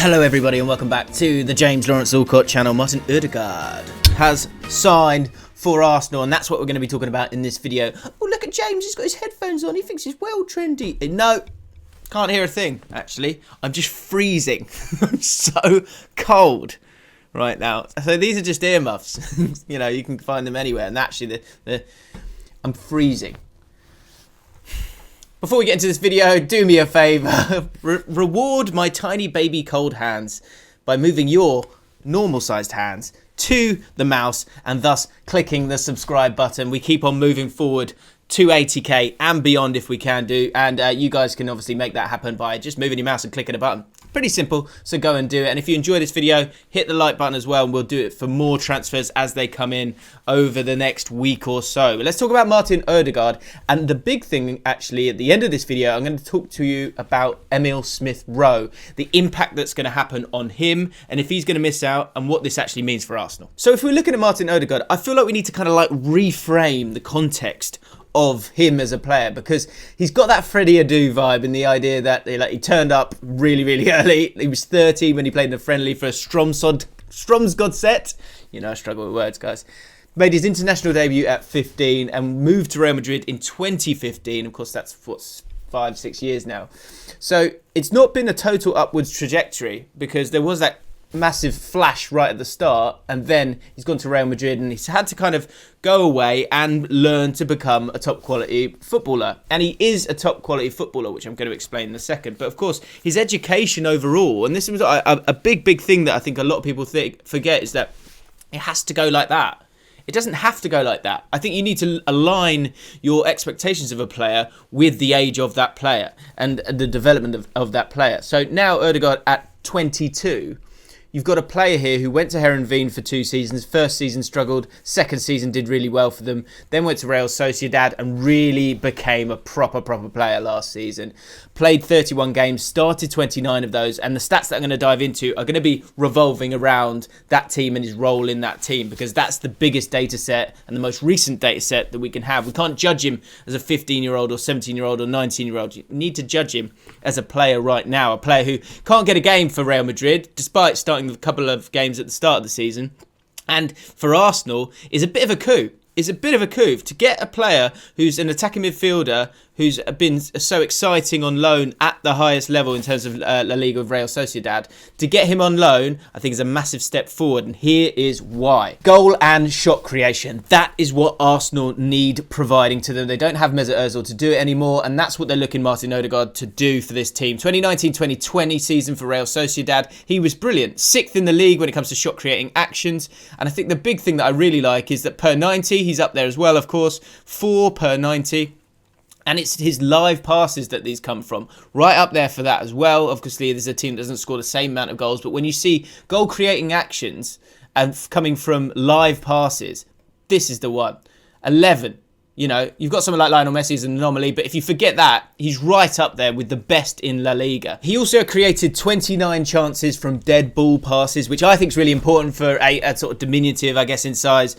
Hello everybody and welcome back to the James Lawrence Allcott channel. Martin Odegaard has signed for Arsenal and that's what we're going to be talking about in this video. Oh, look at James, he's got his headphones on, he thinks he's well trendy. No, can't hear a thing actually. I'm just freezing. I'm so cold right now. So these are just earmuffs. You know, you can find them anywhere, and actually I'm freezing. Before we get into this video, do me a favour, reward my tiny baby cold hands by moving your normal sized hands to the mouse and thus clicking the subscribe button. We keep on moving forward to 80k and beyond if we can do, and you guys can obviously make that happen by just moving your mouse and clicking a button. Pretty simple, so go and do it. And if you enjoy this video, hit the like button as well, and we'll do it for more transfers as they come in over the next week or so. Let's talk about Martin Odegaard, and the big thing actually at the end of this video, I'm going to talk to you about Emile Smith Rowe, the impact that's going to happen on him, and if he's going to miss out, and what this actually means for Arsenal. So if we're looking at Martin Odegaard, I feel like we need to kind of like reframe the context of him as a player, because he's got that Freddie Adu vibe in the idea that he turned up really early. He was 13 when he played in a friendly for a Stromsgod set. You know, I struggle with words, guys. Made his international debut at 15 and moved to Real Madrid in 2015. Of course, that's 5-6 years now. So it's not been a total upwards trajectory, because there was that massive flash right at the start, and then he's gone to Real Madrid and he's had to kind of go away and learn to become a top quality footballer, and he is a top quality footballer, which I'm going to explain in a second. But of course his education overall, and this was a big thing that I think a lot of people forget, is that it has to go like that. It doesn't have to go like that. I think you need to align your expectations of a player with the age of that player and the development of that player. So now Odegaard at 22, you've got a player here who went to Herenveen for 2 seasons. First season struggled, second season did really well for them. Then went to Real Sociedad and really became a proper player last season. Played 31 games, started 29 of those, and the stats that I'm going to dive into are going to be revolving around that team and his role in that team, because that's the biggest data set and the most recent data set that we can have. We can't judge him as a 15-year-old or 17-year-old or 19-year-old. You need to judge him as a player right now, a player who can't get a game for Real Madrid, despite starting a couple of games at the start of the season, and for Arsenal is a bit of a coup. Is a bit of a coup to get a player who's an attacking midfielder who's been so exciting on loan at the highest level in terms of La Liga of Real Sociedad. To get him on loan, I think is a massive step forward, and here is why. Goal and shot creation. That is what Arsenal need providing to them. They don't have Mesut Ozil to do it anymore, and that's what they're looking Martin Odegaard to do for this team. 2019-2020 season for Real Sociedad, he was brilliant. 6th in the league when it comes to shot creating actions, and I think the big thing that I really like is that per 90, he's up there as well, of course, 4 per 90. And it's his live passes that these come from. Right up there for that as well. Obviously, there's a team that doesn't score the same amount of goals. But when you see goal-creating actions and coming from live passes, this is the one. 11. You know, you've got someone like Lionel Messi as an anomaly, but if you forget that, he's right up there with the best in La Liga. He also created 29 chances from dead ball passes, which I think is really important for a sort of diminutive, I guess, in size,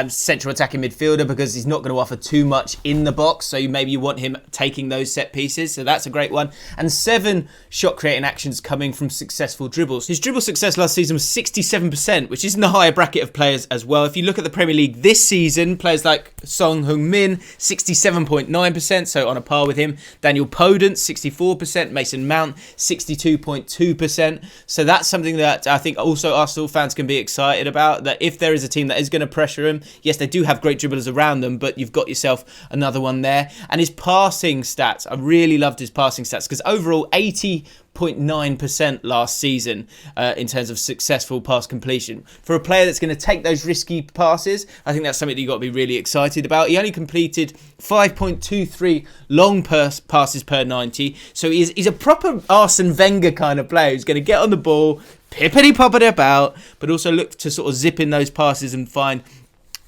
central attacking midfielder, because he's not going to offer too much in the box. So maybe you want him taking those set pieces. So that's a great one. And 7 shot creating actions coming from successful dribbles. His dribble success last season was 67%, which is in the higher bracket of players as well. If you look at the Premier League this season, players like Son Heung-min, 67.9%, so on a par with him. Daniel Podence, 64%. Mason Mount, 62.2%. So that's something that I think also Arsenal fans can be excited about, that if there is a team that is going to pressure him, yes, they do have great dribblers around them, but you've got yourself another one there. And his passing stats, I really loved his passing stats, because overall 80.9% last season in terms of successful pass completion. For a player that's going to take those risky passes, I think that's something that you've got to be really excited about. He only completed 5.23 long passes per 90, so he's a proper Arsene Wenger kind of player who's going to get on the ball, pippity-poppity about, but also look to sort of zip in those passes and find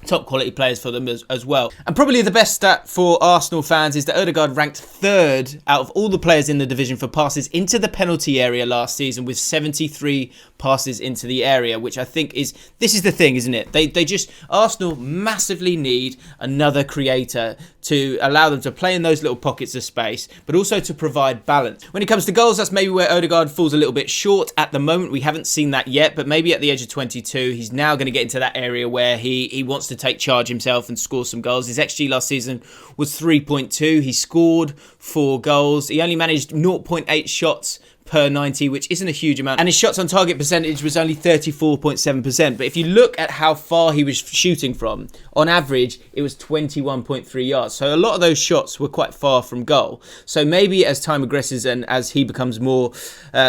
top quality players for them as well. And probably the best stat for Arsenal fans is that Odegaard ranked third out of all the players in the division for passes into the penalty area last season, with 73 passes into the area, which I think this is the thing, isn't it? Arsenal massively need another creator to allow them to play in those little pockets of space, but also to provide balance. When it comes to goals, that's maybe where Odegaard falls a little bit short at the moment. We haven't seen that yet, but maybe at the age of 22, he's now going to get into that area where he wants to take charge himself and score some goals. His XG last season was 3.2. He scored 4 goals. He only managed 0.8 shots per 90, which isn't a huge amount, and his shots on target percentage was only 34.7%. But if you look at how far he was shooting from, on average it was 21.3 yards, so a lot of those shots were quite far from goal. So maybe as time progresses and as he becomes more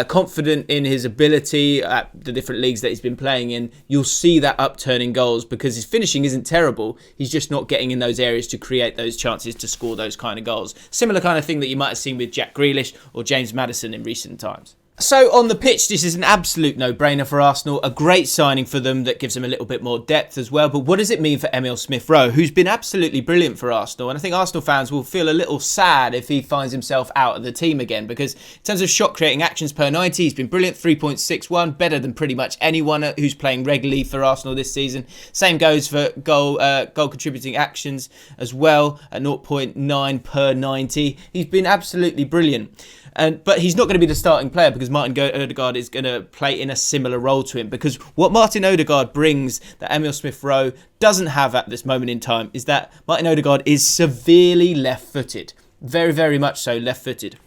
confident in his ability at the different leagues that he's been playing in, you'll see that upturn in goals, because his finishing isn't terrible, he's just not getting in those areas to create those chances to score those kind of goals. Similar kind of thing that you might have seen with Jack Grealish or James Maddison in recent times. So on the pitch, this is an absolute no-brainer for Arsenal. A great signing for them that gives them a little bit more depth as well. But what does it mean for Emile Smith Rowe, who's been absolutely brilliant for Arsenal? And I think Arsenal fans will feel a little sad if he finds himself out of the team again, because in terms of shot creating actions per 90, he's been brilliant, 3.61, better than pretty much anyone who's playing regularly for Arsenal this season. Same goes for goal contributing actions as well, at 0.9 per 90. He's been absolutely brilliant. But he's not going to be the starting player, because Martin Odegaard is going to play in a similar role to him. Because what Martin Odegaard brings that Emile Smith Rowe doesn't have at this moment in time is that Martin Odegaard is severely left-footed. Very, very much so left-footed.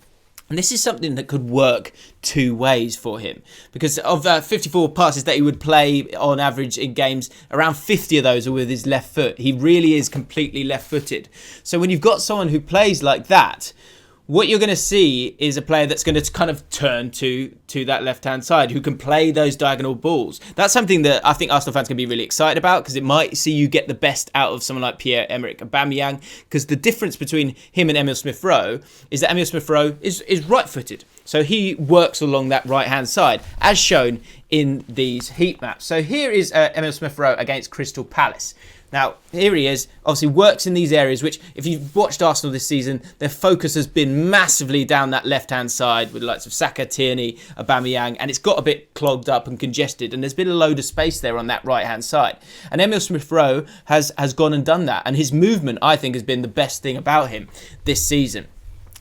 And this is something that could work two ways for him, because of 54 passes that he would play on average in games, around 50 of those are with his left foot. He really is completely left-footed. So when you've got someone who plays like that, what you're going to see is a player that's going to kind of turn to that left-hand side, who can play those diagonal balls. That's something that I think Arsenal fans can be really excited about, because it might see you get the best out of someone like Pierre-Emerick Aubameyang, because the difference between him and Emile Smith Rowe is that Emile Smith Rowe is right-footed. So he works along that right-hand side, as shown in these heat maps. So here is Emile Smith Rowe against Crystal Palace. Now, here he is, obviously works in these areas, which, if you've watched Arsenal this season, their focus has been massively down that left-hand side with the likes of Saka, Tierney, Aubameyang, and it's got a bit clogged up and congested, and there's been a load of space there on that right-hand side. And Emile Smith Rowe has gone and done that, and his movement, I think, has been the best thing about him this season.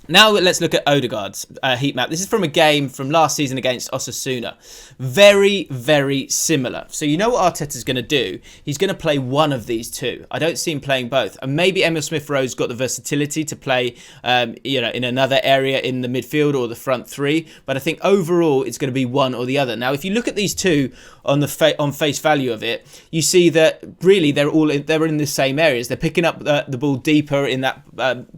Now let's look at Odegaard's heat map. This is from a game from last season against Osasuna. Very, very similar. So you know what Arteta's going to do? He's going to play one of these two. I don't see him playing both. And maybe Emile Smith Rowe's got the versatility to play in another area in the midfield or the front three. But I think overall it's going to be one or the other. Now, if you look at these two on face value of it, you see that really they're in the same areas. They're picking up the ball deeper in that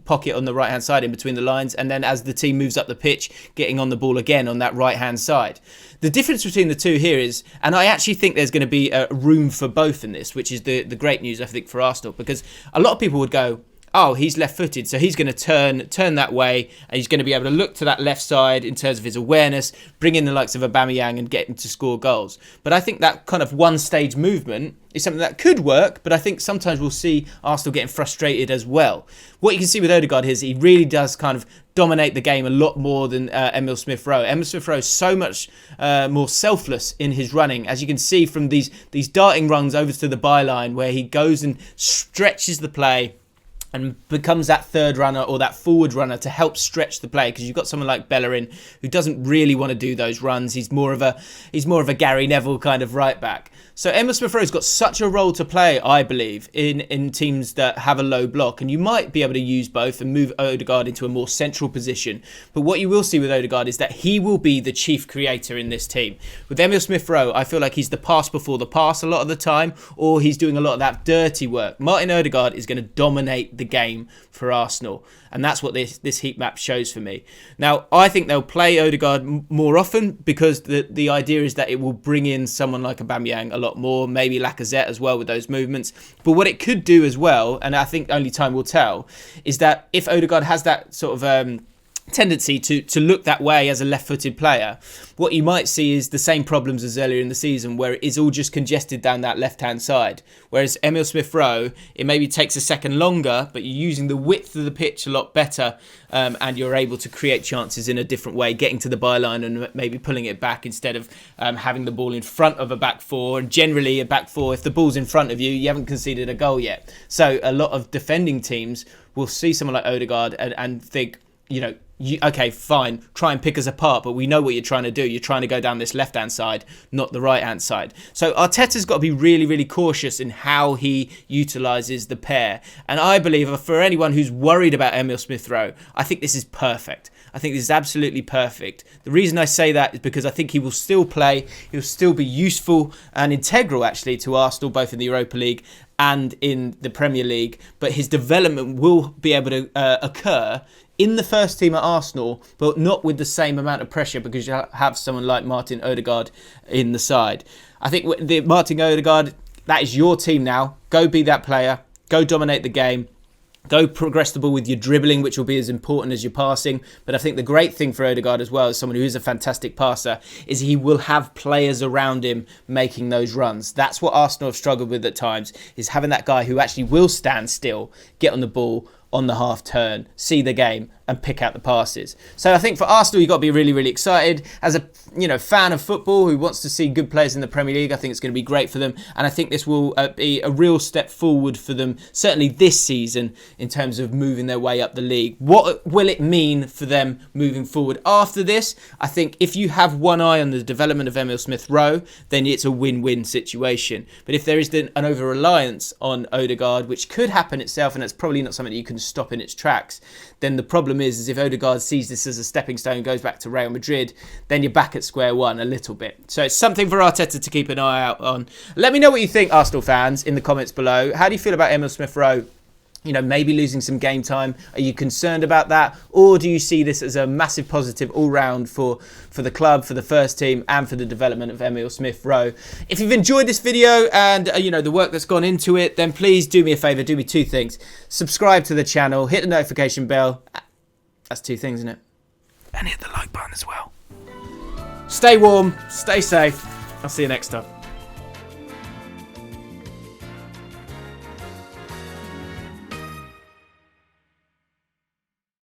pocket on the right-hand side in between the lines. And then as the team moves up the pitch, getting on the ball again on that right-hand side. The difference between the two here is, and I actually think there's going to be a room for both in this, which is the great news, I think, for Arsenal, because a lot of people would go, oh, he's left-footed, so he's going to turn that way, and he's going to be able to look to that left side in terms of his awareness, bring in the likes of Aubameyang and get him to score goals. But I think that kind of one-stage movement is something that could work, but I think sometimes we'll see Arsenal getting frustrated as well. What you can see with Odegaard is he really does kind of dominate the game a lot more than Emile Smith Rowe. Emile Smith Rowe is so much more selfless in his running, as you can see from these darting runs over to the byline, where he goes and stretches the play and becomes that third runner or that forward runner to help stretch the play, because you've got someone like Bellerin who doesn't really want to do those runs. He's more of a Gary Neville kind of right back. So Emile Smith Rowe's got such a role to play, I believe, in teams that have a low block, and you might be able to use both and move Odegaard into a more central position. But what you will see with Odegaard is that he will be the chief creator in this team. With Emile Smith Rowe, I feel like he's the pass before the pass a lot of the time, or he's doing a lot of that dirty work. Martin Odegaard is going to dominate the game for Arsenal, and that's what this heat map shows for me. Now, I think they'll play Odegaard more often, because the idea is that it will bring in someone like Aubameyang a lot more, maybe Lacazette as well with those movements. But what it could do as well, and I think only time will tell, is that if Odegaard has that sort of tendency to look that way as a left-footed player. What you might see is the same problems as earlier in the season, where it is all just congested down that left-hand side. Whereas Emile Smith Rowe, it maybe takes a second longer, but you're using the width of the pitch a lot better, and you're able to create chances in a different way, getting to the byline and maybe pulling it back instead of having the ball in front of a back four. And generally a back four, if the ball's in front of you, you haven't conceded a goal yet. So a lot of defending teams will see someone like Odegaard and think, okay, fine, try and pick us apart, but we know what you're trying to do. You're trying to go down this left-hand side, not the right-hand side. So Arteta's got to be really, really cautious in how he utilises the pair. And I believe for anyone who's worried about Emile Smith Rowe, I think this is perfect. I think this is absolutely perfect. The reason I say that is because I think he will still play. He'll still be useful and integral, actually, to Arsenal, both in the Europa League and in the Premier League. But his development will be able to occur in the first team at Arsenal, but not with the same amount of pressure because you have someone like Martin Odegaard in the side. I think the Martin Odegaard, that is your team now. Go be that player. Go dominate the game. Go progress the ball with your dribbling, which will be as important as your passing. But I think the great thing for Odegaard as well, as someone who is a fantastic passer, is he will have players around him making those runs. That's what Arsenal have struggled with at times, is having that guy who actually will stand still, get on the ball, on the half turn, see the game and pick out the passes. So I think for Arsenal, you've got to be really, really excited. As a fan of football who wants to see good players in the Premier League, I think it's going to be great for them. And I think this will be a real step forward for them, certainly this season, in terms of moving their way up the league. What will it mean for them moving forward after this? I think if you have one eye on the development of Emile Smith Rowe, then it's a win-win situation. But if there is then an over-reliance on Odegaard, which could happen itself, and it's probably not something that you can stop in its tracks, then the problem is if Odegaard sees this as a stepping stone and goes back to Real Madrid, then you're back at square one a little bit. So it's something for Arteta to keep an eye out on. Let me know what you think, Arsenal fans, in the comments below. How do you feel about Emile Smith Rowe? Maybe losing some game time. Are you concerned about that? Or do you see this as a massive positive all round for the club, for the first team, and for the development of Emile Smith Rowe? If you've enjoyed this video and, the work that's gone into it, then please do me a favour, do me two things. Subscribe to the channel, hit the notification bell. That's two things, isn't it? And hit the like button as well. Stay warm, stay safe. I'll see you next time.